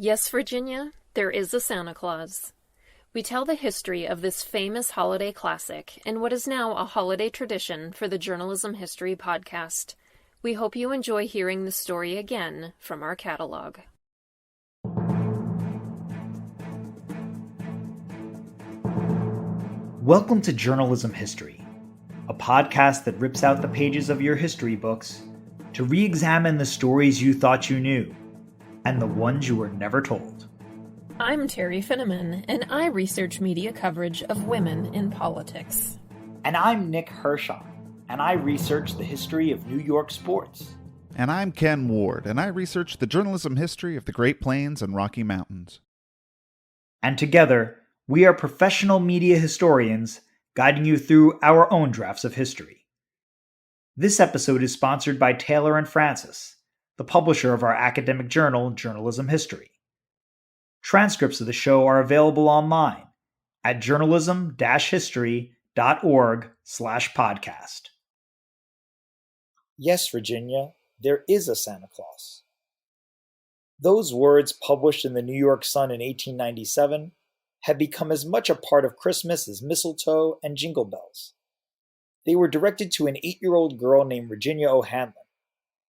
Yes, Virginia, there is a Santa Claus. We tell the history of this famous holiday classic and what is now a holiday tradition for the Journalism History podcast. We hope you enjoy hearing the story again from our catalog. Welcome to Journalism History, a podcast that rips out the pages of your history books to re-examine the stories you thought you knew and the ones you were never told. I'm Terry Finneman, and I research media coverage of women in politics. And I'm Nick Hershon, and I research the history of New York sports. And I'm Ken Ward, and I research the journalism history of the Great Plains and Rocky Mountains. And together, we are professional media historians guiding you through our own drafts of history. This episode is sponsored by Taylor and Francis, the publisher of our academic journal, Journalism History. Transcripts of the show are available online at journalism-history.org/podcast. Yes, Virginia, there is a Santa Claus. Those words, published in the New York Sun in 1897, had become as much a part of Christmas as mistletoe and jingle bells. They were directed to an 8-year-old girl named Virginia O'Hanlon,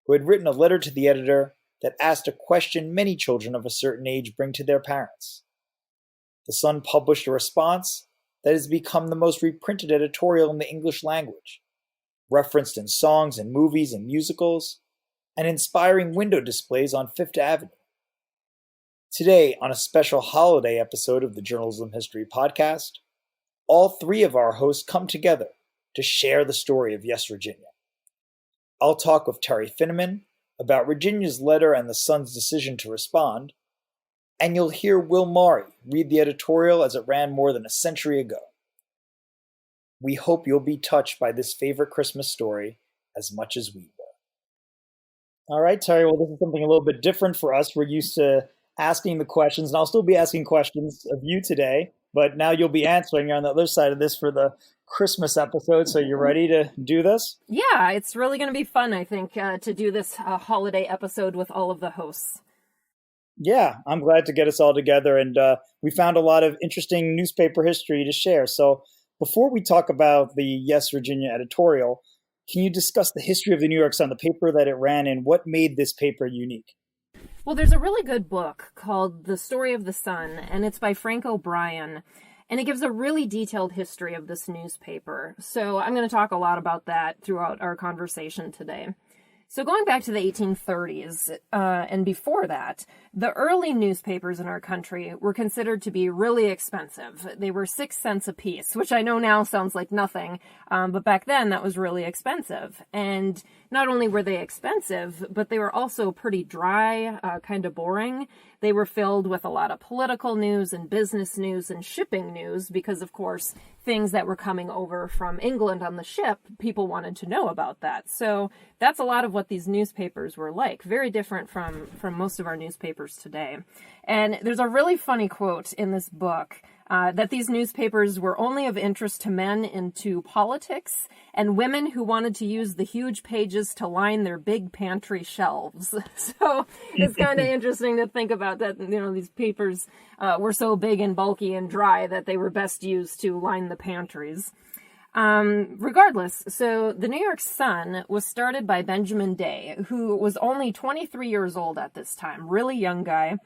who had written a letter to the editor that asked a question many children of a certain age bring to their parents. The Sun published a response that has become the most reprinted editorial in the English language, referenced in songs and movies and musicals, and inspiring window displays on Fifth Avenue. Today, on a special holiday episode of the Journalism History podcast, all three of our hosts come together to share the story of Yes, Virginia. I'll talk with Terry Finneman about Virginia's letter and the Sun's decision to respond, and you'll hear Will Maury read the editorial as it ran more than a century ago. We hope you'll be touched by this favorite Christmas story as much as we were. All right, Terry, well, this is something a little bit different for us. We're used to asking the questions, and I'll still be asking questions of you today, but now you'll be answering. You're on the other side of this for the Christmas episode, so you're ready to do this? Yeah, it's really going to be fun, I think, to do this holiday episode with all of the hosts. Yeah, I'm glad to get us all together, and we found a lot of interesting newspaper history to share. So before we talk about the Yes, Virginia editorial, can you discuss the history of the New York Sun, the paper that it ran in? What made this paper unique? Well, there's a really good book called The Story of the Sun, and it's by Frank O'Brien. And it gives a really detailed history of this newspaper. So I'm going to talk a lot about that throughout our conversation today. So going back to the 1830s and before that, the early newspapers in our country were considered to be really expensive. They were 6 cents a piece, which I know now sounds like nothing, but back then that was really expensive. And not only were they expensive, but they were also pretty dry, kind of boring. They were filled with a lot of political news and business news and shipping news because, of course, things that were coming over from England on the ship, people wanted to know about that. So that's a lot of what these newspapers were like, very different from most of our newspapers today. And there's a really funny quote in this book that these newspapers were only of interest to men into politics and women who wanted to use the huge pages to line their big pantry shelves. So it's kind of interesting to think about that, these papers were so big and bulky and dry that they were best used to line the pantries. Regardless, so the New York Sun was started by Benjamin Day, who was only 23 years old at this time, really young guy.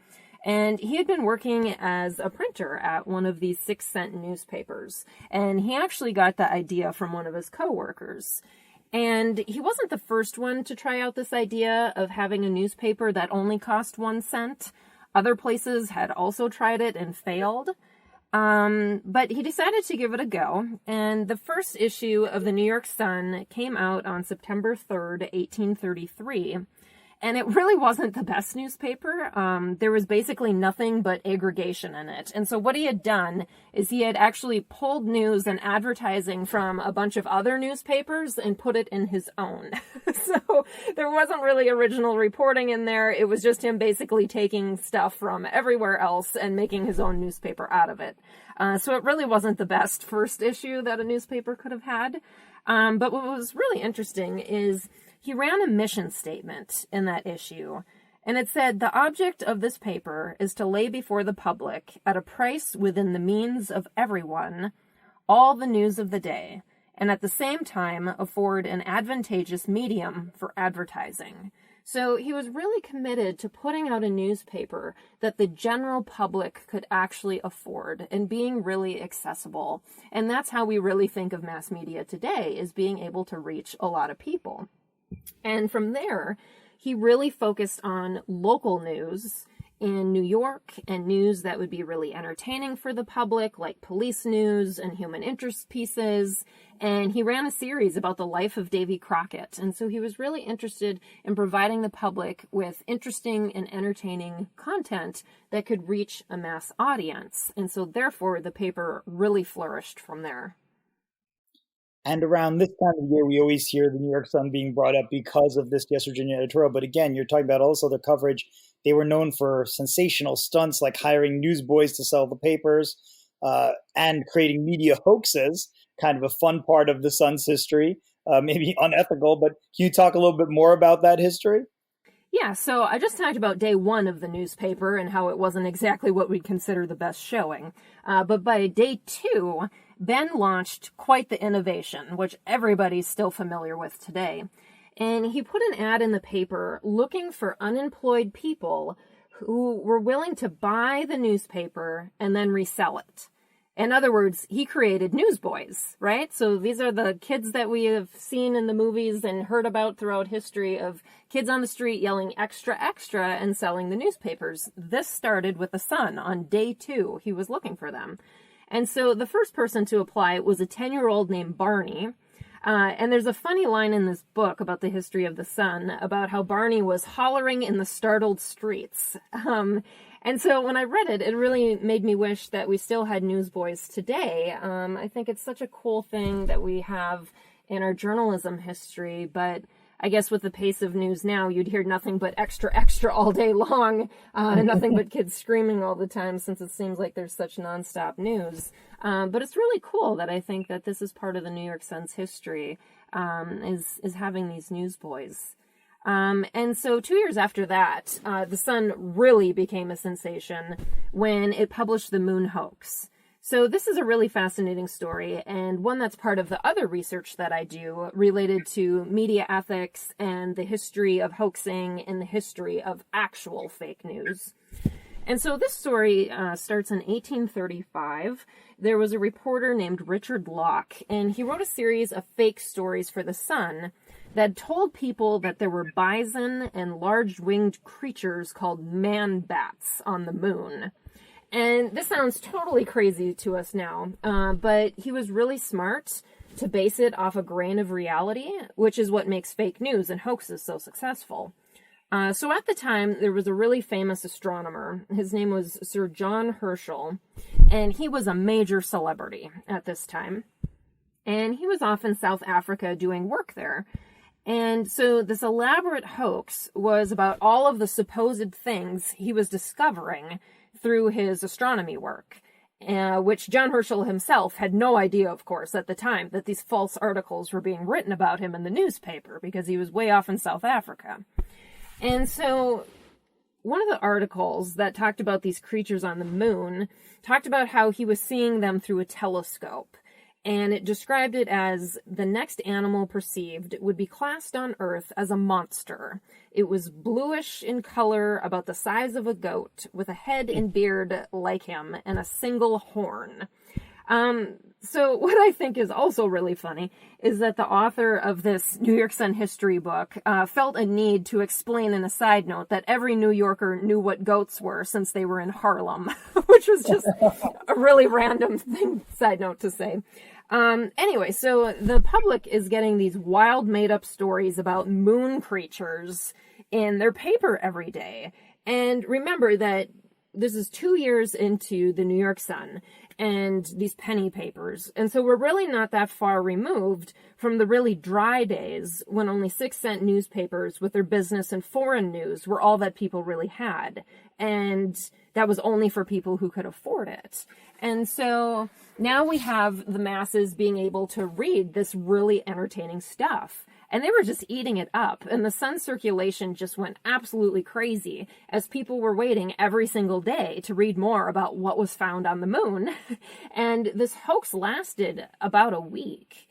And he had been working as a printer at one of these 6-cent newspapers. And he actually got the idea from one of his coworkers. And he wasn't the first one to try out this idea of having a newspaper that only cost 1 cent. Other places had also tried it and failed. But he decided to give it a go. And the first issue of the New York Sun came out on September 3rd, 1833. And it really wasn't the best newspaper. There was basically nothing but aggregation in it. And so what he had done is he had actually pulled news and advertising from a bunch of other newspapers and put it in his own. So there wasn't really original reporting in there. It was just him basically taking stuff from everywhere else and making his own newspaper out of it. So it really wasn't the best first issue that a newspaper could have had. But what was really interesting is he ran a mission statement in that issue. And it said, "The object of this paper is to lay before the public, at a price within the means of everyone, all the news of the day, and at the same time afford an advantageous medium for advertising." So he was really committed to putting out a newspaper that the general public could actually afford and being really accessible. And that's how we really think of mass media today, is being able to reach a lot of people. And from there, he really focused on local news in New York and news that would be really entertaining for the public, like police news and human interest pieces. And he ran a series about the life of Davy Crockett. And so he was really interested in providing the public with interesting and entertaining content that could reach a mass audience. And so therefore, the paper really flourished from there. And around this time of year, we always hear the New York Sun being brought up because of this Yes, Virginia editorial. But again, you're talking about also their coverage. They were known for sensational stunts like hiring newsboys to sell the papers and creating media hoaxes, kind of a fun part of the Sun's history, maybe unethical. But can you talk a little bit more about that history? Yeah, so I just talked about day one of the newspaper and how it wasn't exactly what we'd consider the best showing. But by day two, Ben launched quite the innovation, which everybody's still familiar with today. And he put an ad in the paper looking for unemployed people who were willing to buy the newspaper and then resell it. In other words, he created newsboys, right? So these are the kids that we have seen in the movies and heard about throughout history, of kids on the street yelling extra, extra and selling the newspapers. This started with the Sun on day two. He was looking for them. And so the first person to apply was a 10-year-old named Barney. And there's a funny line in this book about the history of the Sun about how Barney was hollering in the startled streets. And so when I read it, it really made me wish that we still had newsboys today. I think it's such a cool thing that we have in our journalism history, but I guess with the pace of news now, you'd hear nothing but extra, extra all day long, nothing but kids screaming all the time, since it seems like there's such nonstop news. But it's really cool that I think that this is part of the New York Sun's history, is having these newsboys. And so 2 years after that, the Sun really became a sensation when it published the moon hoax. So this is a really fascinating story, and one that's part of the other research that I do related to media ethics and the history of hoaxing and the history of actual fake news. And so this story starts in 1835. There was a reporter named Richard Locke, and he wrote a series of fake stories for the Sun that told people that there were bison and large winged creatures called man-bats on the moon. And this sounds totally crazy to us now, but he was really smart to base it off a grain of reality, which is what makes fake news and hoaxes so successful. So at the time, there was a really famous astronomer. His name was Sir John Herschel, and he was a major celebrity at this time. And he was off in South Africa doing work there. And so this elaborate hoax was about all of the supposed things he was discovering through his astronomy work, which John Herschel himself had no idea, of course, at the time, that these false articles were being written about him in the newspaper, because he was way off in South Africa. And so one of the articles that talked about these creatures on the moon talked about how he was seeing them through a telescope. And it described it as the next animal perceived would be classed on Earth as a monster. It was bluish in color, about the size of a goat, with a head and beard like him, and a single horn. So what I think is also really funny is that the author of this New York Sun history book felt a need to explain in a side note that every New Yorker knew what goats were since they were in Harlem, which was just a really random side note to say. Anyway, so the public is getting these wild made-up stories about moon creatures in their paper every day. And remember that this is 2 years into the New York Sun and these penny papers. And so we're really not that far removed from the really dry days when only 6-cent newspapers with their business and foreign news were all that people really had. And that was only for people who could afford it. And so now we have the masses being able to read this really entertaining stuff. and they were just eating it up. And the Sun circulation just went absolutely crazy as people were waiting every single day to read more about what was found on the moon. And this hoax lasted about a week.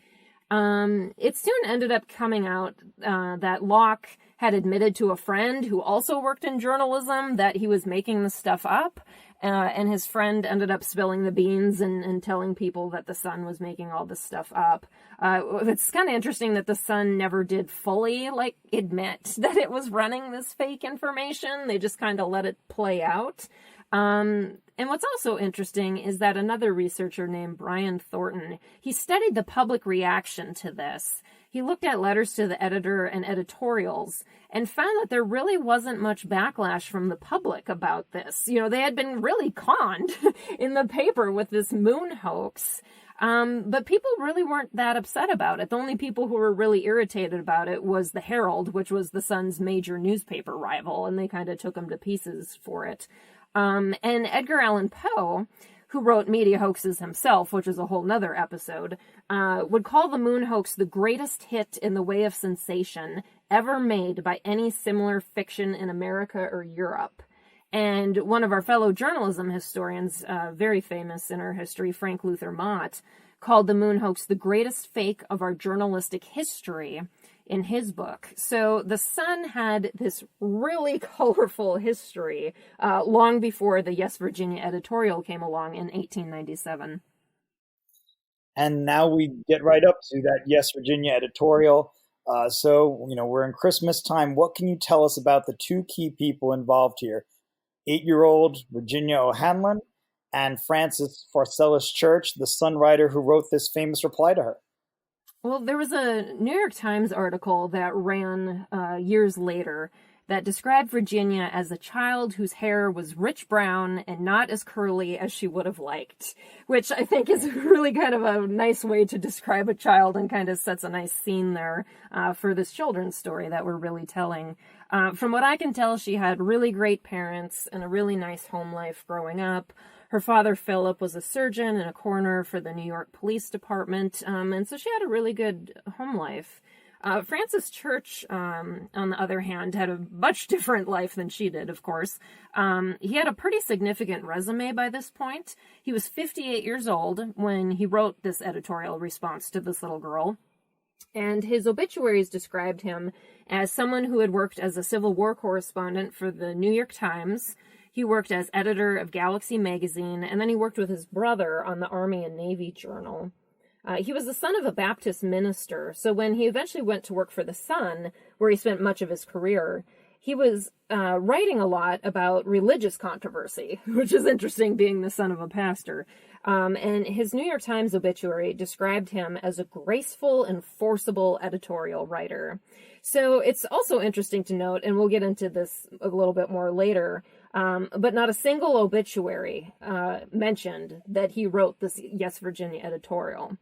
It soon ended up coming out that Locke had admitted to a friend who also worked in journalism that he was making the stuff up. And his friend ended up spilling the beans and telling people that the Sun was making all this stuff up. It's kind of interesting that the Sun never did fully, admit that it was running this fake information. They just kind of let it play out. And what's also interesting is that another researcher named Brian Thornton, he studied the public reaction to this. He looked at letters to the editor and editorials and found that there really wasn't much backlash from the public about this. They had been really conned in the paper with this moon hoax. But people really weren't that upset about it. The only people who were really irritated about it was the Herald, which was the Sun's major newspaper rival, and they kind of took him to pieces for it. And Edgar Allan Poe, who wrote Media Hoaxes himself, which is a whole nother episode, would call the moon hoax the greatest hit in the way of sensation ever made by any similar fiction in America or Europe. And one of our fellow journalism historians, very famous in our history, Frank Luther Mott, called the moon hoax the greatest fake of our journalistic history in his book. So the Sun had this really colorful history long before the Yes, Virginia editorial came along in 1897. And now we get right up to that Yes, Virginia editorial. So, we're in Christmas time. What can you tell us about the two key people involved here? 8-year-old Virginia O'Hanlon and Frances Pharcellus Church, the Sun writer who wrote this famous reply to her. Well, there was a New York Times article that ran years later that described Virginia as a child whose hair was rich brown and not as curly as she would have liked, which I think is really kind of a nice way to describe a child and kind of sets a nice scene there for this children's story that we're really telling. From what I can tell, she had really great parents and a really nice home life growing up. Her father, Philip, was a surgeon and a coroner for the New York Police Department, and so she had a really good home life. Francis Church, on the other hand, had a much different life than she did, of course. He had a pretty significant resume by this point. He was 58 years old when he wrote this editorial response to this little girl, and his obituaries described him as someone who had worked as a Civil War correspondent for the New York Times. He worked as editor of Galaxy magazine, and then he worked with his brother on the Army and Navy Journal. He was the son of a Baptist minister, so when he eventually went to work for the Sun, where he spent much of his career, he was writing a lot about religious controversy, which is interesting being the son of a pastor. And his New York Times obituary described him as a graceful and forcible editorial writer. So it's also interesting to note, and we'll get into this a little bit more later, but not a single obituary mentioned that he wrote this Yes, Virginia editorial.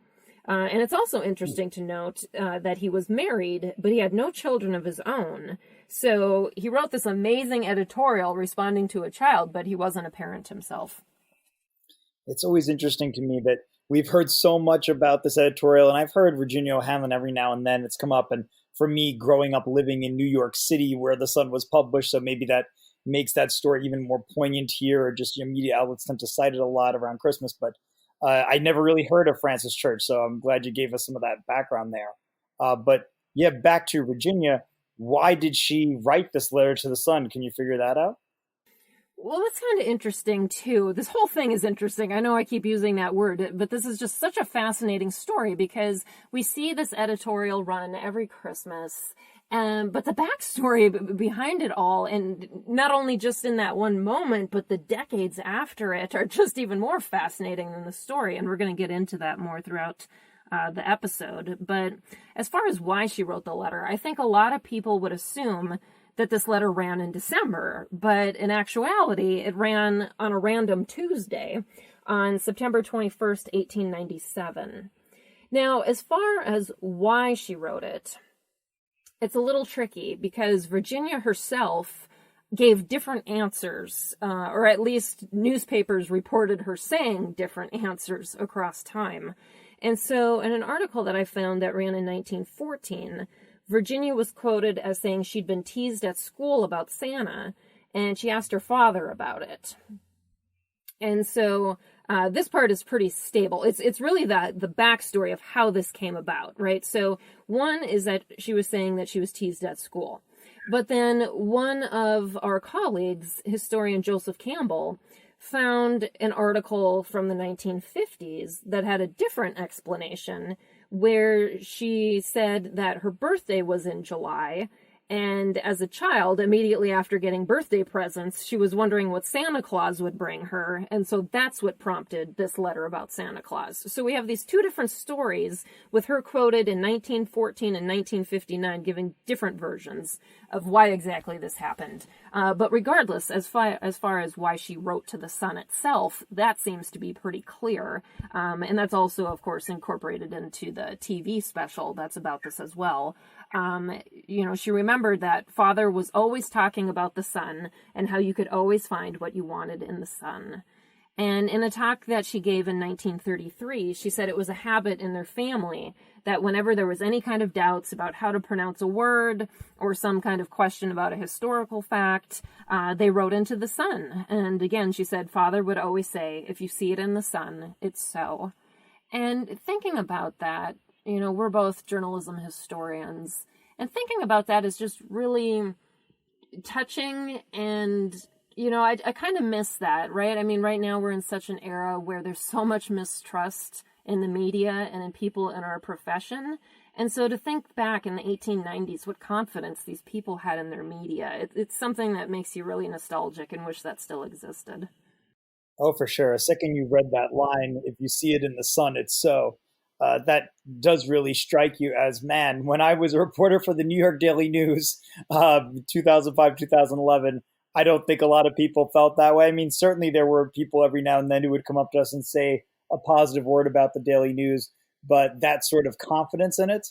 And it's also interesting to note that he was married, but he had no children of his own. So he wrote this amazing editorial responding to a child, but he wasn't a parent himself. It's always interesting to me that we've heard so much about this editorial, and I've heard Virginia O'Hanlon every now and then. It's come up, and for me, growing up living in New York City where the Sun was published, so maybe that makes that story even more poignant here, or just media outlets tend to cite it a lot around Christmas. But I never really heard of Francis Church, so I'm glad you gave us some of that background there. But yeah, back to Virginia. Why did she write this letter to the Sun? Can you figure that out? Well, that's kind of interesting, too. This whole thing is interesting. I know I keep using that word, but this is just such a fascinating story because we see this editorial run every Christmas. But the backstory behind it all, and not only just in that one moment, but the decades after it, are just even more fascinating than the story. And we're going to get into that more throughout the episode. But as far as why she wrote the letter, I think a lot of people would assume that this letter ran in December, but in actuality, it ran on a random Tuesday on September 21st, 1897. Now, as far as why she wrote it, it's a little tricky because Virginia herself gave different answers, or at least newspapers reported her saying different answers across time. And so in an article that I found that ran in 1914, Virginia was quoted as saying she'd been teased at school about Santa, and she asked her father about it. And so this part is pretty stable. It's really the backstory of how this came about, right? So one is that she was saying that she was teased at school. But then one of our colleagues, historian Joseph Campbell, found an article from the 1950s that had a different explanation, where she said that her birthday was in July, and as a child, immediately after getting birthday presents, she was wondering what Santa Claus would bring her, and so that's what prompted this letter about Santa Claus. So we have these two different stories, with her quoted in 1914 and 1959, giving different versions of why exactly this happened. But regardless, as far as why she wrote to the Sun itself, that seems to be pretty clear. And that's also, of course, incorporated into the TV special that's about this as well. She remembered that Father was always talking about the sun and how you could always find what you wanted in the sun. And in a talk that she gave in 1933, she said it was a habit in their family that whenever there was any kind of doubts about how to pronounce a word or some kind of question about a historical fact, they wrote into the sun. And again, she said, Father would always say, if you see it in the sun, it's so. And thinking about that, we're both journalism historians, and thinking about that is just really touching. And, I kind of miss that, right? I mean, right now we're in such an era where there's so much mistrust in the media and in people in our profession. And so to think back in the 1890s, what confidence these people had in their media, it's something that makes you really nostalgic and wish that still existed. Oh, for sure. A second you read that line, if you see it in the sun, it's so. That does really strike you as, man, when I was a reporter for the New York Daily News, 2005, 2011, I don't think a lot of people felt that way. I mean, certainly there were people every now and then who would come up to us and say a positive word about the Daily News, but that sort of confidence in it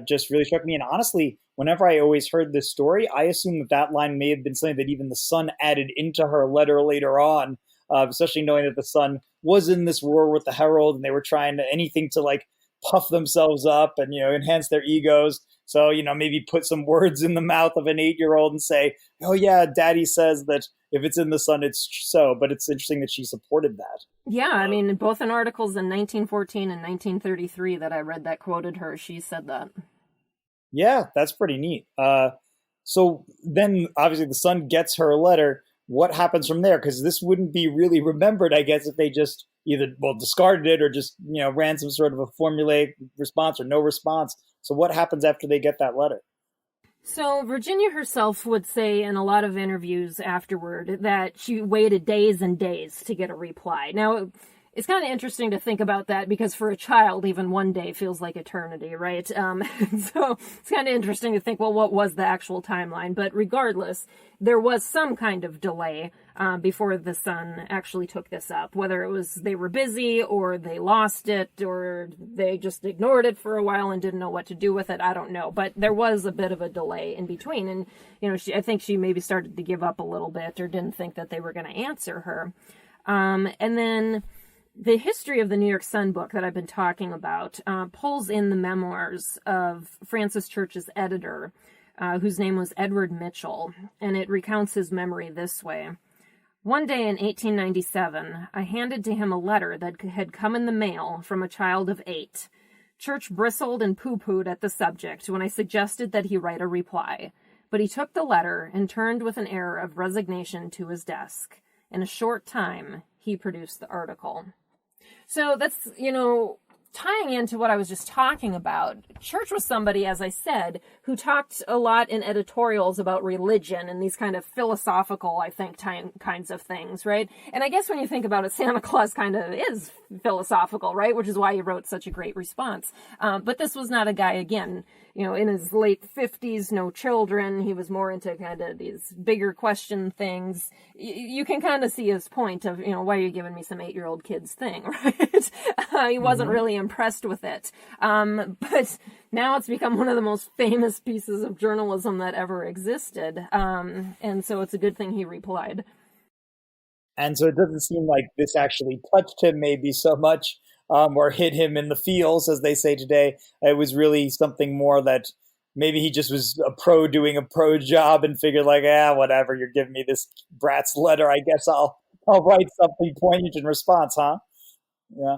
just really struck me. And honestly, whenever I always heard this story, I assumed that line may have been something that even the Sun added into her letter later on, especially knowing that the Sun was in this war with the Herald and they were trying to anything to like puff themselves up and, enhance their egos. So, maybe put some words in the mouth of an 8-year-old and say, oh yeah, daddy says that if it's in the sun, it's so. But it's interesting that she supported that. Yeah, I mean, both in articles in 1914 and 1933 that I read that quoted her, she said that. Yeah, that's pretty neat. So then obviously the Sun gets her letter. What happens from there? Because this wouldn't be really remembered, I guess, if they just either, discarded it or just, ran some sort of a formulaic response or no response. So what happens after they get that letter? So Virginia herself would say in a lot of interviews afterward that she waited days and days to get a reply. Now, it's kind of interesting to think about that because for a child, even one day feels like eternity, right? So it's kind of interesting to think, well, what was the actual timeline? But regardless, there was some kind of delay before the Sun actually took this up, whether it was they were busy or they lost it or they just ignored it for a while and didn't know what to do with it. I don't know. But there was a bit of a delay in between. And, I think she maybe started to give up a little bit or didn't think that they were going to answer her. And then the history of the New York Sun book that I've been talking about pulls in the memoirs of Francis Church's editor, whose name was Edward Mitchell, and it recounts his memory this way. One day in 1897, I handed to him a letter that had come in the mail from a child of 8. Church bristled and pooh-poohed at the subject when I suggested that he write a reply, but he took the letter and turned with an air of resignation to his desk. In a short time, he produced the article. So that's, tying into what I was just talking about. Church was somebody, as I said, who talked a lot in editorials about religion and these kind of philosophical, I think, kinds of things, right? And I guess when you think about it, Santa Claus kind of is philosophical, right? Which is why he wrote such a great response. But this was not a guy, again, in his late 50s, no children. He was more into kind of these bigger question things. You can kind of see his point of, why are you giving me some 8-year-old kids thing, right? He wasn't really impressed with it. But now it's become one of the most famous pieces of journalism that ever existed. And so it's a good thing he replied. And so it doesn't seem like this actually touched him maybe so much or hit him in the feels, as they say today. It was really something more that maybe he just was a pro doing a pro job and figured like, whatever, you're giving me this brat's letter. I guess I'll write something poignant in response, huh? Yeah.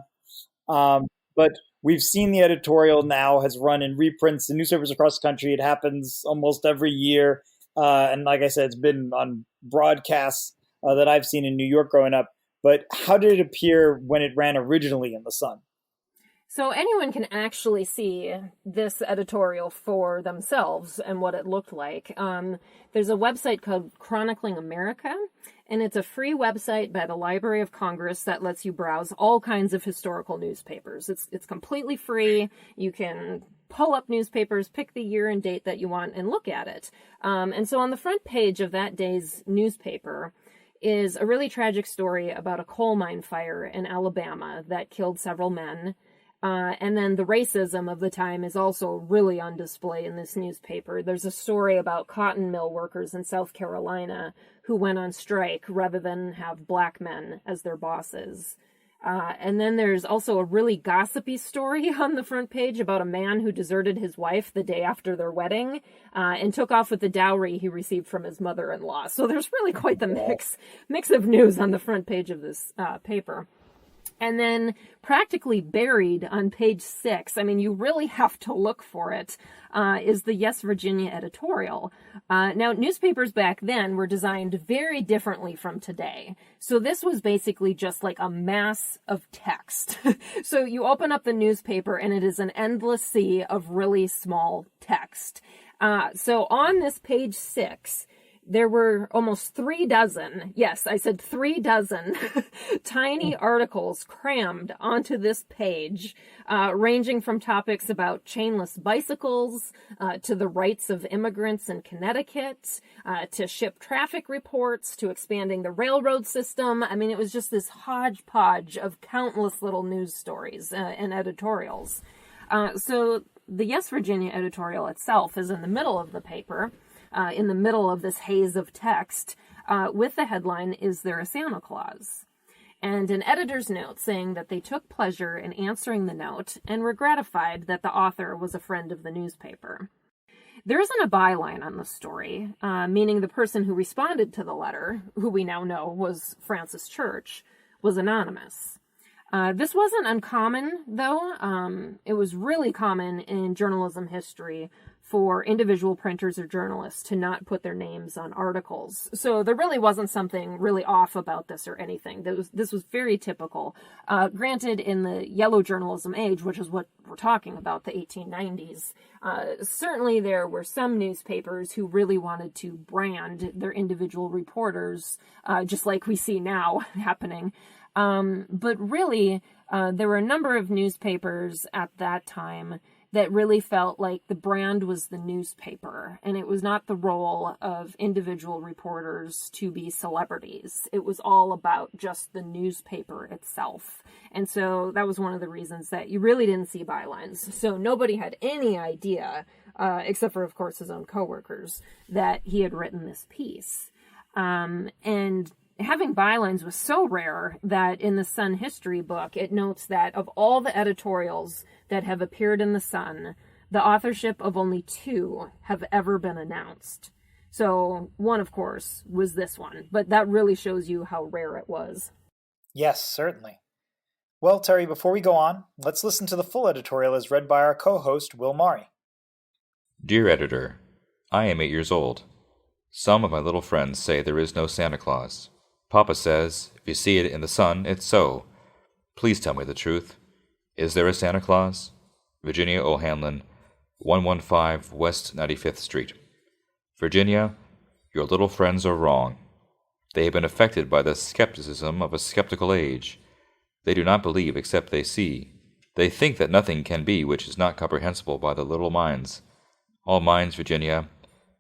But we've seen the editorial now has run in reprints in newspapers across the country. It happens almost every year. And like I said, it's been on broadcasts that I've seen in New York growing up. But how did it appear when it ran originally in the Sun? So anyone can actually see this editorial for themselves and what it looked like. There's a website called Chronicling America, and it's a free website by the Library of Congress that lets you browse all kinds of historical newspapers. It's completely free. You can pull up newspapers, pick the year and date that you want, and look at it. And so on the front page of that day's newspaper is a really tragic story about a coal mine fire in Alabama that killed several men. And then the racism of the time is also really on display in this newspaper. There's a story about cotton mill workers in South Carolina who went on strike rather than have black men as their bosses. And then there's also a really gossipy story on the front page about a man who deserted his wife the day after their wedding and took off with the dowry he received from his mother-in-law. So there's really quite the mix of news on the front page of this paper. And then practically buried on page 6, I mean, you really have to look for it, is the Yes, Virginia editorial. Now, newspapers back then were designed very differently from today. So this was basically just like a mass of text. So you open up the newspaper and it is an endless sea of really small text. So on this page 6, there were almost 36, yes, I said 36 tiny articles crammed onto this page, ranging from topics about chainless bicycles, to the rights of immigrants in Connecticut, to ship traffic reports, to expanding the railroad system. I mean, it was just this hodgepodge of countless little news stories and editorials. So the Yes, Virginia editorial itself is in the middle of the paper. In the middle of this haze of text, with the headline, "Is There a Santa Claus?" And an editor's note saying that they took pleasure in answering the note and were gratified that the author was a friend of the newspaper. There isn't a byline on the story, meaning the person who responded to the letter, who we now know was Francis Church, was anonymous. This wasn't uncommon, though. It was really common in journalism history for individual printers or journalists to not put their names on articles. So there really wasn't something really off about this or anything. This was very typical. Granted, in the yellow journalism age, which is what we're talking about, the 1890s, certainly there were some newspapers who really wanted to brand their individual reporters, just like we see now happening. But really, there were a number of newspapers at that time that really felt like the brand was the newspaper, and it was not the role of individual reporters to be celebrities. It was all about just the newspaper itself. And so that was one of the reasons that you really didn't see bylines. So nobody had any idea, except for, of course, his own coworkers, that he had written this piece. And having bylines was so rare that in the Sun history book, it notes that of all the editorials that have appeared in the Sun, the authorship of only 2 have ever been announced. So one, of course, was this one, but that really shows you how rare it was. Yes, certainly. Well, Terry, before we go on, let's listen to the full editorial as read by our co-host, Will Maury. Dear Editor, I am 8 years old. Some of my little friends say there is no Santa Claus. Papa says, if you see it in the Sun, it's so. Please tell me the truth. Is there a Santa Claus? Virginia O'Hanlon, 115 West 95th Street. Virginia, your little friends are wrong. They have been affected by the skepticism of a skeptical age. They do not believe except they see. They think that nothing can be which is not comprehensible by the little minds. All minds, Virginia,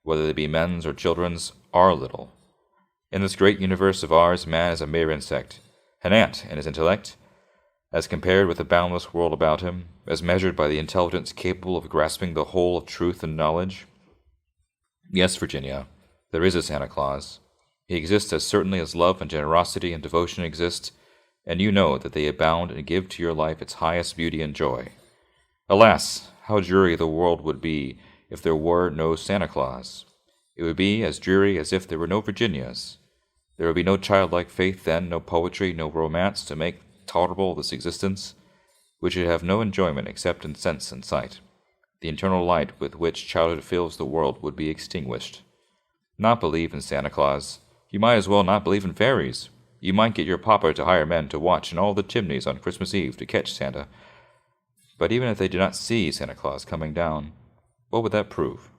whether they be men's or children's, are little. In this great universe of ours, man is a mere insect, an ant in his intellect, as compared with the boundless world about him, as measured by the intelligence capable of grasping the whole of truth and knowledge. Yes, Virginia, there is a Santa Claus. He exists as certainly as love and generosity and devotion exist, and you know that they abound and give to your life its highest beauty and joy. Alas, how dreary the world would be if there were no Santa Claus. It would be as dreary as if there were no Virginias. There would be no childlike faith then, no poetry, no romance to make tolerable this existence, which should have no enjoyment except in sense and sight. The eternal light with which childhood fills the world would be extinguished. Not believe in Santa Claus. You might as well not believe in fairies. You might get your papa to hire men to watch in all the chimneys on Christmas Eve to catch Santa. But even if they did not see Santa Claus coming down, what would that prove?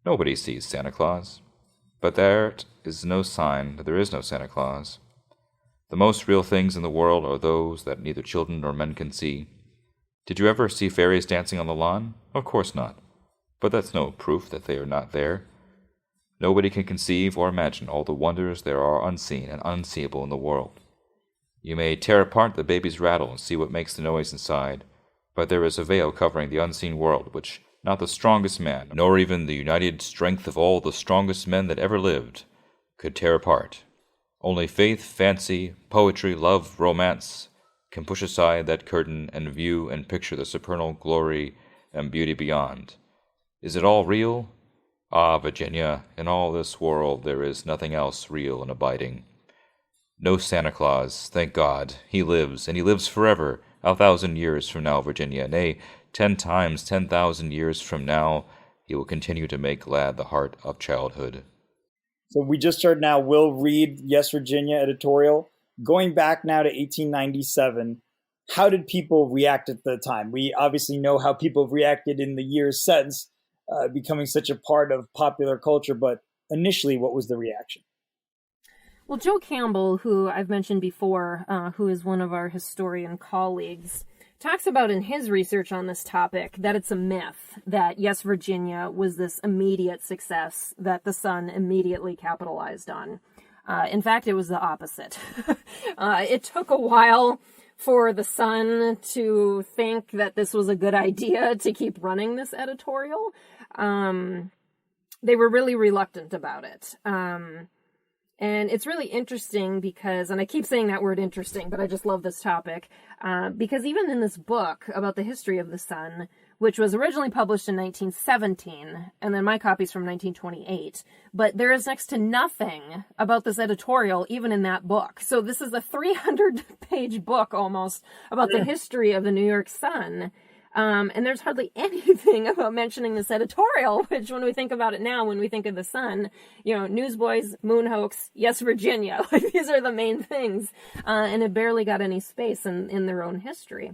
Nobody sees Santa Claus. But that is no sign that there is no Santa Claus. The most real things in the world are those that neither children nor men can see. Did you ever see fairies dancing on the lawn? Of course not. But that's no proof that they are not there. Nobody can conceive or imagine all the wonders there are unseen and unseeable in the world. You may tear apart the baby's rattle and see what makes the noise inside, but there is a veil covering the unseen world which not the strongest man, nor even the united strength of all the strongest men that ever lived, could tear apart. Only faith, fancy, poetry, love, romance can push aside that curtain and view and picture the supernal glory and beauty beyond. Is it all real? Ah, Virginia, in all this world there is nothing else real and abiding. No Santa Claus, thank God. He lives, and he lives forever, 1,000 years from now, Virginia. Nay, 10 times 10,000 years from now, he will continue to make glad the heart of childhood. So we just heard now Will Reed, Yes, Virginia editorial. Going back now to 1897, how did people react at the time? We obviously know how people have reacted in the years since, becoming such a part of popular culture, but initially, what was the reaction? Well, Joe Campbell, who I've mentioned before, who is one of our historian colleagues, talks about in his research on this topic that it's a myth that Yes, Virginia was this immediate success that the Sun immediately capitalized on. In fact, it was the opposite. It took a while for the Sun to think that this was a good idea to keep running this editorial. They were really reluctant about it. And it's really interesting because, and I keep saying that word interesting, but I just love this topic, because even in this book about the history of the Sun, which was originally published in 1917, and then my copy's from 1928, but there is next to nothing about this editorial even in that book. So this is a 300-page book almost about the history of the New York Sun. And there's hardly anything about mentioning this editorial, which when we think about it now, when we think of the Sun, Newsboys, Moon Hoax, Yes, Virginia, like these are the main things. And it barely got any space in their own history.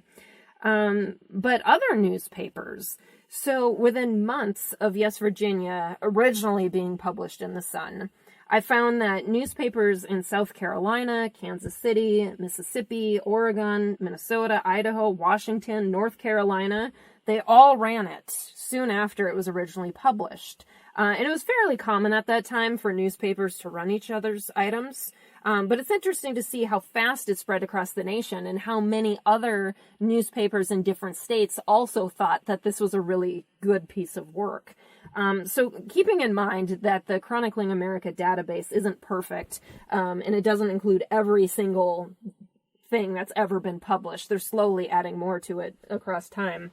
But other newspapers, so within months of Yes, Virginia originally being published in the Sun, I found that newspapers in South Carolina, Kansas City, Mississippi, Oregon, Minnesota, Idaho, Washington, North Carolina, they all ran it soon after it was originally published. And it was fairly common at that time for newspapers to run each other's items. But it's interesting to see how fast it spread across the nation and how many other newspapers in different states also thought that this was a really good piece of work. So keeping in mind that the Chronicling America database isn't perfect, and it doesn't include every single thing that's ever been published, they're slowly adding more to it across time.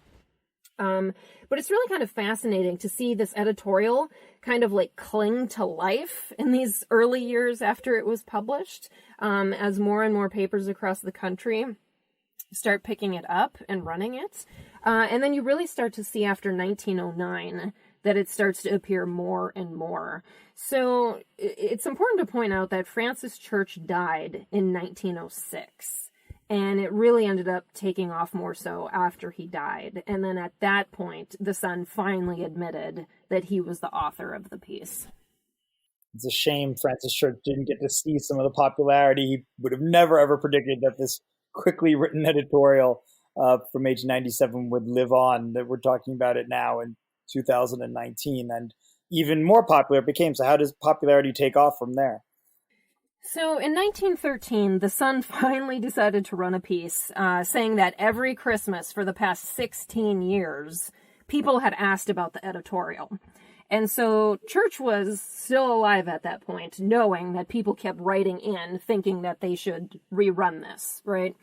But it's really kind of fascinating to see this editorial kind of like cling to life in these early years after it was published, as more and more papers across the country start picking it up and running it. And then you really start to see after 1909 that it starts to appear more and more. So it's important to point out that Francis Church died in 1906. And it really ended up taking off more so after he died. And then at that point, the Sun finally admitted that he was the author of the piece. It's a shame Francis Church didn't get to see some of the popularity. He would have never, ever predicted that this quickly written editorial from age 97 would live on, that we're talking about it now in 2019. And even more popular it became. So how does popularity take off from there? So in 1913, the Sun finally decided to run a piece saying that every Christmas for the past 16 years, people had asked about the editorial. And so Church was still alive at that point, knowing that people kept writing in, thinking that they should rerun this, right?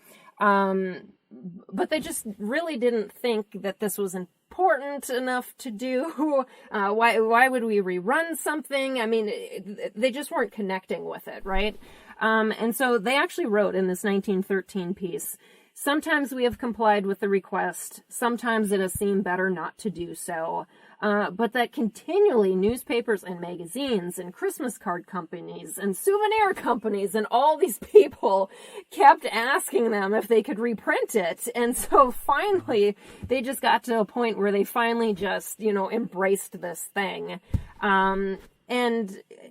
but they just really didn't think that this was important enough to do. Why would we rerun something? I mean, they just weren't connecting with it, right? And so they actually wrote in this 1913 piece, "Sometimes we have complied with the request. Sometimes it has seemed better not to do so. But that continually newspapers and magazines and Christmas card companies and souvenir companies and all these people kept asking them if they could reprint it. And so finally, they just got to a point where they finally just, embraced this thing. And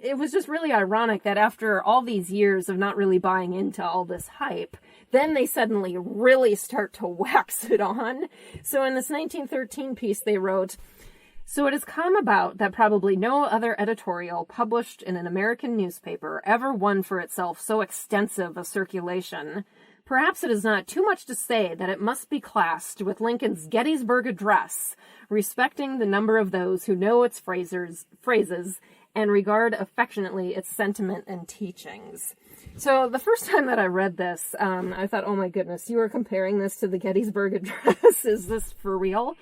it was just really ironic that after all these years of not really buying into all this hype, then they suddenly really start to wax it on. So in this 1913 piece, they wrote, "So it has come about that probably no other editorial published in an American newspaper ever won for itself so extensive a circulation. Perhaps it is not too much to say that it must be classed with Lincoln's Gettysburg Address, respecting the number of those who know its phrases and regard affectionately its sentiment and teachings." So the first time that I read this, I thought, oh my goodness, you are comparing this to the Gettysburg Address? Is this for real?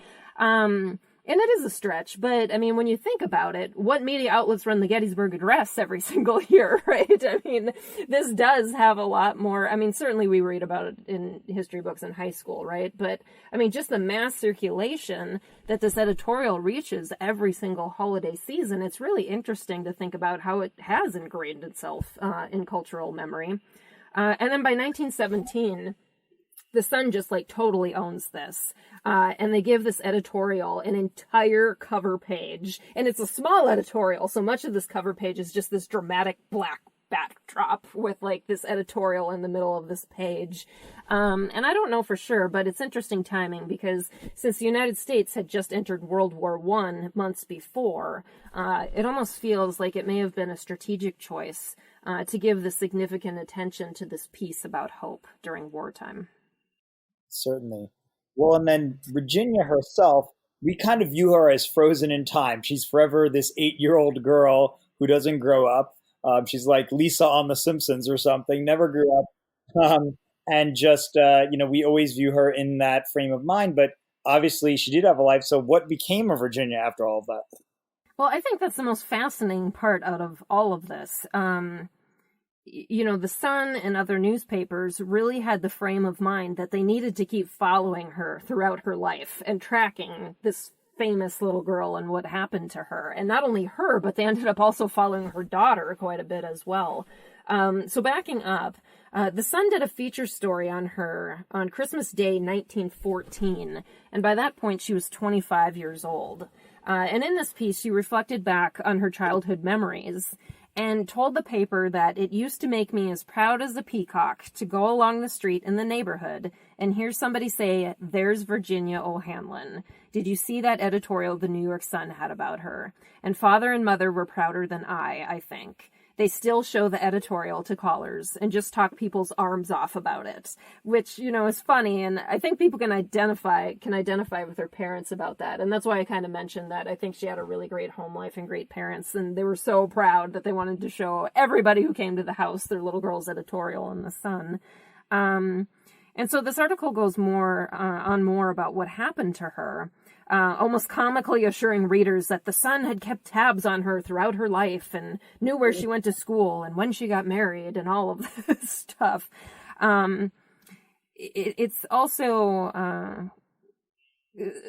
And it is a stretch, but I mean, when you think about it, what media outlets run the Gettysburg Address every single year, right? I mean, this does have a lot more. I mean, certainly we read about it in history books in high school, right? But I mean, just the mass circulation that this editorial reaches every single holiday season, it's really interesting to think about how it has ingrained itself in cultural memory. And then by 1917, the Sun just totally owns this. And they give this editorial an entire cover page. And it's a small editorial, so much of this cover page is just this dramatic black backdrop with this editorial in the middle of this page. And I don't know for sure, but it's interesting timing because since the United States had just entered World War I months before, it almost feels like it may have been a strategic choice to give the significant attention to this piece about hope during wartime. Certainly. Well, and then Virginia herself, we kind of view her as frozen in time. She's forever this 8-year-old girl who doesn't grow up. She's like Lisa on The Simpsons or something, never grew up. And just, we always view her in that frame of mind. But obviously she did have a life. So what became of Virginia after all of that? Well, I think that's the most fascinating part out of all of this. The Sun and other newspapers really had the frame of mind that they needed to keep following her throughout her life and tracking this famous little girl and what happened to her. And not only her, but they ended up also following her daughter quite a bit as well. So backing up, the Sun did a feature story on her on Christmas Day, 1914. And by that point, she was 25 years old. And in this piece, she reflected back on her childhood memories and told the paper that it used to make me as proud as a peacock to go along the street in the neighborhood and hear somebody say, "There's Virginia O'Hanlon. Did you see that editorial the New York Sun had about her?" And father and mother were prouder than I think. They still show the editorial to callers and just talk people's arms off about it, which, is funny. And I think people can identify with their parents about that. And that's why I kind of mentioned that I think she had a really great home life and great parents. And they were so proud that they wanted to show everybody who came to the house their little girl's editorial in the Sun. And so this article goes more about what happened to her. Almost comically assuring readers that the Sun had kept tabs on her throughout her life and knew where she went to school and when she got married and all of this stuff. It's also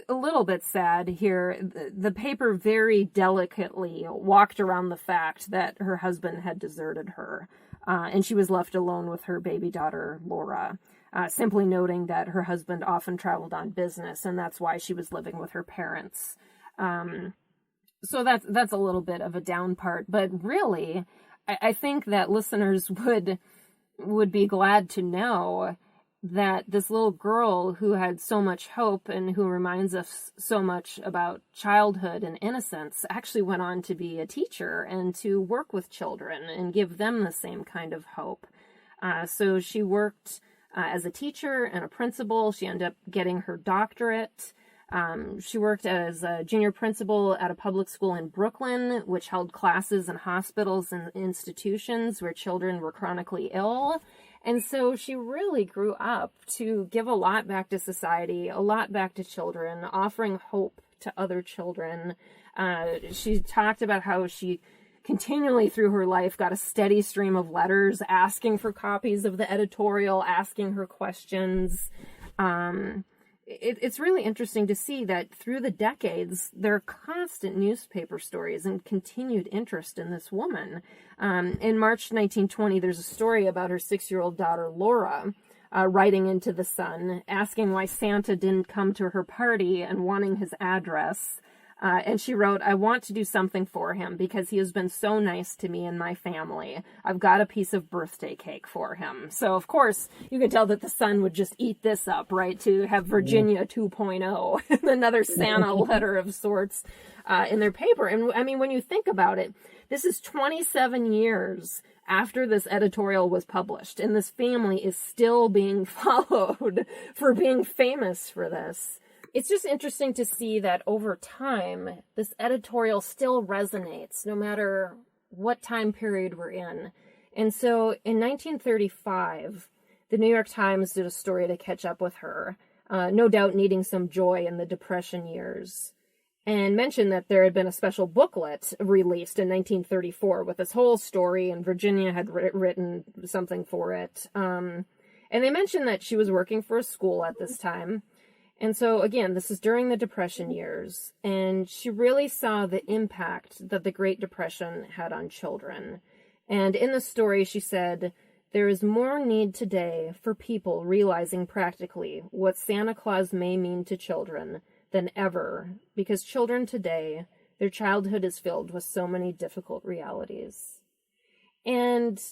a little bit sad here. The paper very delicately walked around the fact that her husband had deserted her, and she was left alone with her baby daughter, Laura. Simply noting that her husband often traveled on business, and that's why she was living with her parents. So that's a little bit of a down part, but really, I think that listeners would be glad to know that this little girl who had so much hope and who reminds us so much about childhood and innocence actually went on to be a teacher and to work with children and give them the same kind of hope. So she worked as a teacher and a principal. She ended up getting her doctorate. She worked as a junior principal at a public school in Brooklyn, which held classes in hospitals and institutions where children were chronically ill. And so she really grew up to give a lot back to society, a lot back to children, offering hope to other children. She talked about how she continually through her life got a steady stream of letters asking for copies of the editorial, asking her questions. It's really interesting to see that through the decades, there are constant newspaper stories and continued interest in this woman. In March 1920, there's a story about her 6-year-old daughter, Laura, writing into the Sun, asking why Santa didn't come to her party and wanting his address. And she wrote, "I want to do something for him because he has been so nice to me and my family. I've got a piece of birthday cake for him." So, of course, you could tell that the Sun would just eat this up, right, to have Virginia 2.0, another Santa letter of sorts in their paper. And, I mean, when you think about it, this is 27 years after this editorial was published, and this family is still being followed for being famous for this. It's just interesting to see that over time, this editorial still resonates no matter what time period we're in. And so in 1935, the New York Times did a story to catch up with her, no doubt needing some joy in the Depression years, and mentioned that there had been a special booklet released in 1934 with this whole story, and Virginia had written something for it. And they mentioned that she was working for a school at this time. And so, again, this is during the Depression years, and she really saw the impact that the Great Depression had on children. And in the story, she said, "There is more need today for people realizing practically what Santa Claus may mean to children than ever, because children today, their childhood is filled with so many difficult realities." And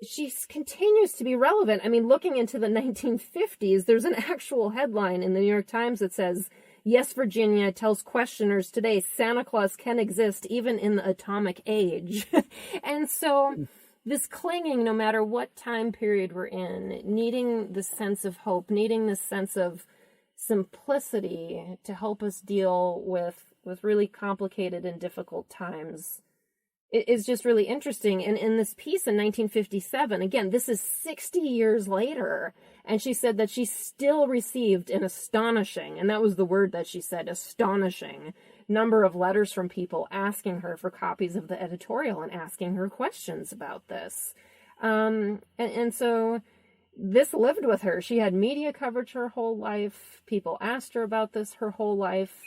she continues to be relevant. I mean, looking into the 1950s, there's an actual headline in the New York Times that says, "Yes, Virginia tells questioners today Santa Claus can exist even in the atomic age." And so this clinging, no matter what time period we're in, needing this sense of hope, needing this sense of simplicity to help us deal with really complicated and difficult times, is just really interesting. And in this piece in 1957, again, this is 60 years later, and she said that she still received an astonishing, and that was the word that she said, astonishing, number of letters from people asking her for copies of the editorial and asking her questions about this. And so this lived with her. She had media coverage her whole life. People asked her about this her whole life.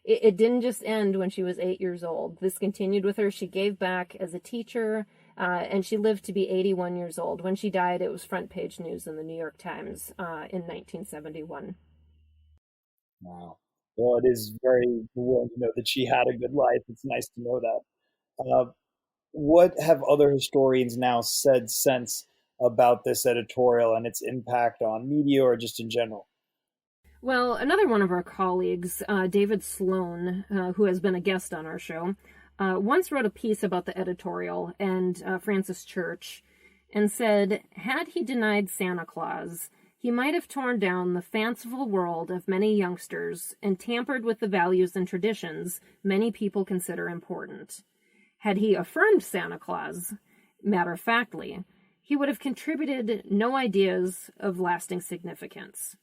It didn't just end when she was 8 years old. This continued with her. She gave back as a teacher, and she lived to be 81 years old. When she died, it was front page news in the New York Times in 1971. Wow. Well, it is very rewarding to know that she had a good life. It's nice to know that. What have other historians now said since about this editorial and its impact on media or just in general? Well, another one of our colleagues, David Sloan, who has been a guest on our show, once wrote a piece about the editorial and Francis Church and said, "Had he denied Santa Claus, he might have torn down the fanciful world of many youngsters and tampered with the values and traditions many people consider important. Had he affirmed Santa Claus, matter-of-factly, he would have contributed no ideas of lasting significance.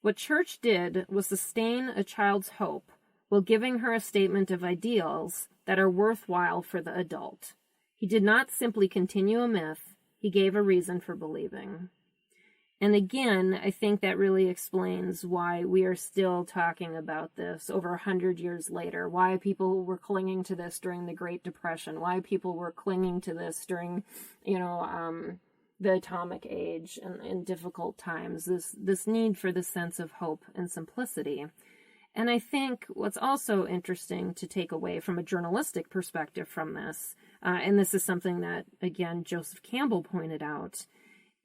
What Church did was sustain a child's hope while giving her a statement of ideals that are worthwhile for the adult. He did not simply continue a myth, he gave a reason for believing." And again, I think that really explains why we are still talking about this over 100 years later, why people were clinging to this during the Great Depression, why people were clinging to this during, the atomic age and difficult times, this need for this sense of hope and simplicity. And I think what's also interesting to take away from a journalistic perspective from this, and this is something that, again, Joseph Campbell pointed out,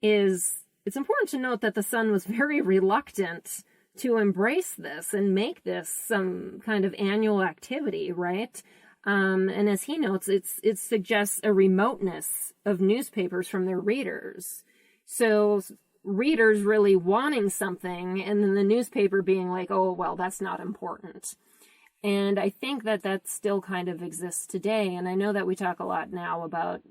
is it's important to note that the Sun was very reluctant to embrace this and make this some kind of annual activity, right? And as he notes, it suggests a remoteness of newspapers from their readers. So readers really wanting something, and then the newspaper being like, "Oh, well, that's not important." And I think that still kind of exists today. And I know that we talk a lot now about,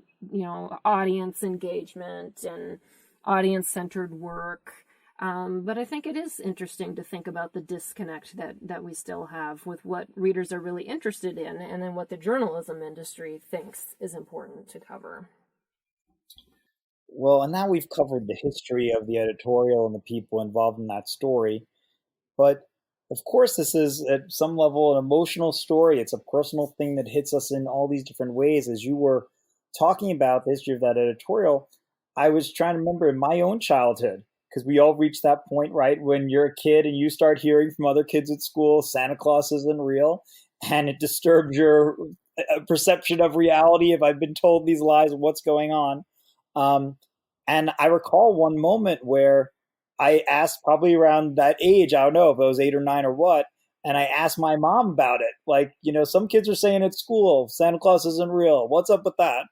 audience engagement and audience-centered work. But I think it is interesting to think about the disconnect that we still have with what readers are really interested in and then what the journalism industry thinks is important to cover. Well, and now we've covered the history of the editorial and the people involved in that story. But of course, this is at some level an emotional story. It's a personal thing that hits us in all these different ways. As you were talking about the history of that editorial, I was trying to remember in my own childhood, because we all reach that point, right, when you're a kid and you start hearing from other kids at school, Santa Claus isn't real, and it disturbs your perception of reality if I've been told these lies of what's going on. And I recall one moment where I asked, probably around that age, I don't know if I was 8 or 9 or what, and I asked my mom about it. Like, some kids are saying at school, Santa Claus isn't real. What's up with that?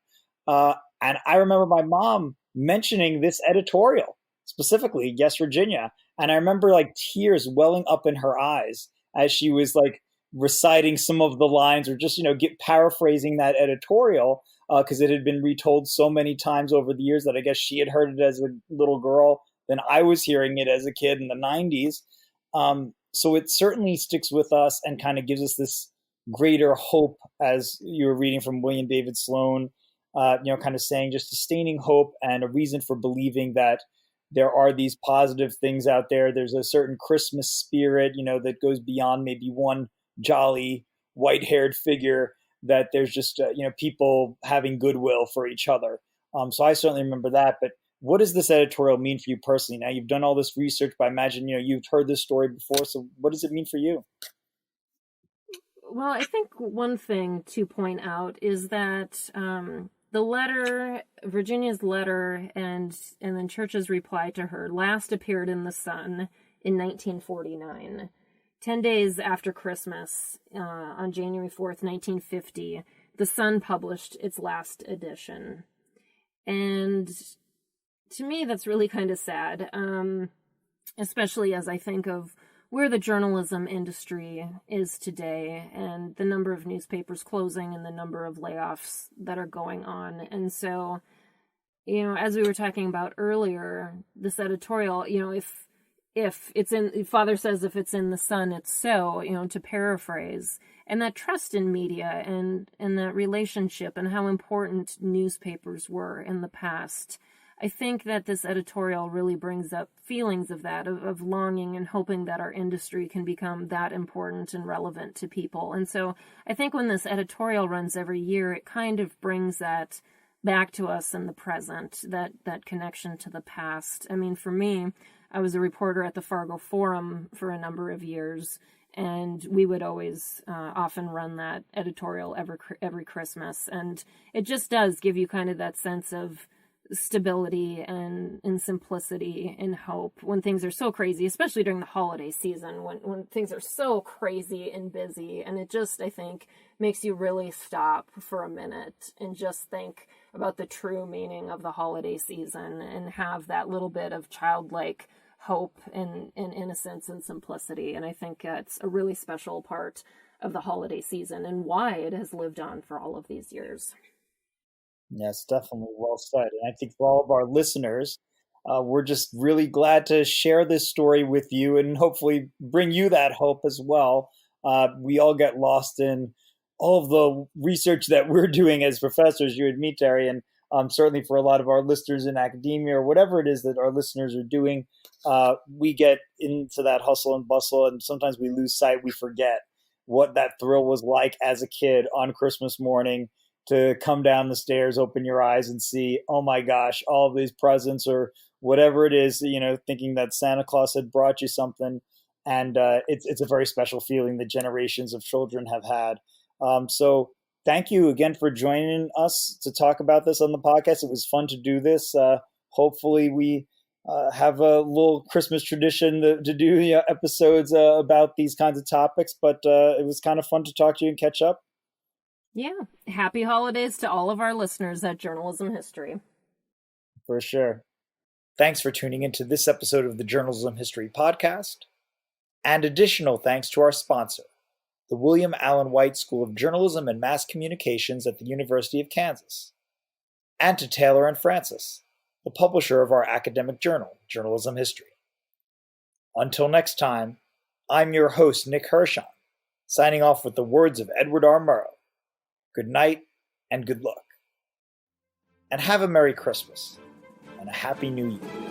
And I remember my mom mentioning this editorial, specifically, Yes, Virginia. And I remember like tears welling up in her eyes as she was like reciting some of the lines or just, paraphrasing that editorial because it had been retold so many times over the years that I guess she had heard it as a little girl than I was hearing it as a kid in the 90s. So it certainly sticks with us and kind of gives us this greater hope, as you were reading from William David Sloan, kind of saying just sustaining hope and a reason for believing that there are these positive things out there. There's a certain Christmas spirit, that goes beyond maybe one jolly white-haired figure, that there's just, people having goodwill for each other. So I certainly remember that. But what does this editorial mean for you personally? Now you've done all this research, but I imagine, you've heard this story before. So what does it mean for you? Well, I think one thing to point out is that the letter, Virginia's letter, and then Church's reply to her last appeared in The Sun in 1949. 10 days after Christmas, on January 4th, 1950, The Sun published its last edition. And to me, that's really kind of sad, especially as I think of where the journalism industry is today and the number of newspapers closing and the number of layoffs that are going on. And so, as we were talking about earlier, this editorial, if it's in, Father says, if it's in The Sun, it's so, to paraphrase, and that trust in media and that relationship and how important newspapers were in the past. I think that this editorial really brings up feelings of that, of longing and hoping that our industry can become that important and relevant to people. And so I think when this editorial runs every year, it kind of brings that back to us in the present, that connection to the past. I mean, for me, I was a reporter at the Fargo Forum for a number of years, and we would always often run that editorial every Christmas. And it just does give you kind of that sense of stability and simplicity and hope when things are so crazy, especially during the holiday season when things are so crazy and busy. And it just, I think, makes you really stop for a minute and just think about the true meaning of the holiday season and have that little bit of childlike hope and innocence and simplicity. And I think it's a really special part of the holiday season and why it has lived on for all of these years. Yes, definitely well said. And I think for all of our listeners, we're just really glad to share this story with you and hopefully bring you that hope as well. We all get lost in all of the research that we're doing as professors, you and me, Terry, and certainly for a lot of our listeners in academia or whatever it is that our listeners are doing, we get into that hustle and bustle, and sometimes we lose sight, we forget what that thrill was like as a kid on Christmas morning, to come down the stairs, open your eyes and see, oh my gosh, all of these presents or whatever it is, thinking that Santa Claus had brought you something. And it's a very special feeling that generations of children have had. So thank you again for joining us to talk about this on the podcast. It was fun to do this. Hopefully we have a little Christmas tradition to do episodes about these kinds of topics, but it was kind of fun to talk to you and catch up. Yeah. Happy holidays to all of our listeners at Journalism History. For sure. Thanks for tuning into this episode of the Journalism History Podcast. And additional thanks to our sponsor, the William Allen White School of Journalism and Mass Communications at the University of Kansas. And to Taylor and Francis, the publisher of our academic journal, Journalism History. Until next time, I'm your host, Nick Hirshon, signing off with the words of Edward R. Murrow. Good night and good luck. And have a Merry Christmas and a Happy New Year.